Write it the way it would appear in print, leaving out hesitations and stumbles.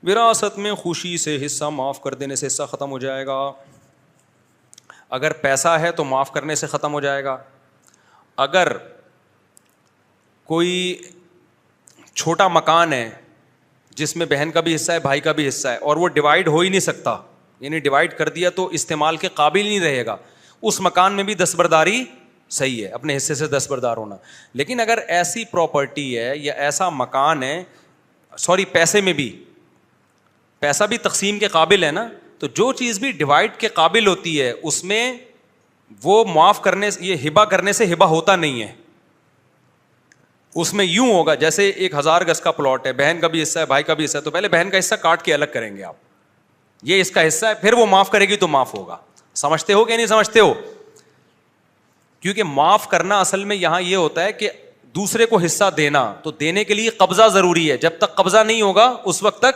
وراثت میں خوشی سے حصہ معاف کر دینے سے حصہ ختم ہو جائے گا. اگر پیسہ ہے تو معاف کرنے سے ختم ہو جائے گا. اگر کوئی چھوٹا مکان ہے جس میں بہن کا بھی حصہ ہے بھائی کا بھی حصہ ہے اور وہ ڈیوائڈ ہو ہی نہیں سکتا, یعنی ڈیوائڈ کر دیا تو استعمال کے قابل نہیں رہے گا, اس مکان میں بھی دستبرداری صحیح ہے, اپنے حصے سے دستبردار ہونا. لیکن اگر ایسی پراپرٹی ہے یا ایسا مکان ہے, پیسے میں بھی, پیسہ بھی تقسیم کے قابل ہے نا, تو جو چیز بھی ڈیوائڈ کے قابل ہوتی ہے اس میں وہ معاف کرنے, یہ ہبہ کرنے سے ہبہ ہوتا نہیں ہے. اس میں یوں ہوگا جیسے 1000 گز کا پلاٹ ہے, بہن کا بھی حصہ ہے بھائی کا بھی حصہ ہے, تو پہلے بہن کا حصہ کاٹ کے الگ کریں گے آپ, یہ اس کا حصہ ہے, پھر وہ معاف کرے گی تو معاف ہوگا. سمجھتے ہو کہ نہیں سمجھتے ہو؟ کیونکہ معاف کرنا اصل میں یہاں یہ ہوتا ہے کہ دوسرے کو حصہ دینا, تو دینے کے لیے قبضہ ضروری ہے, جب تک قبضہ نہیں ہوگا اس وقت تک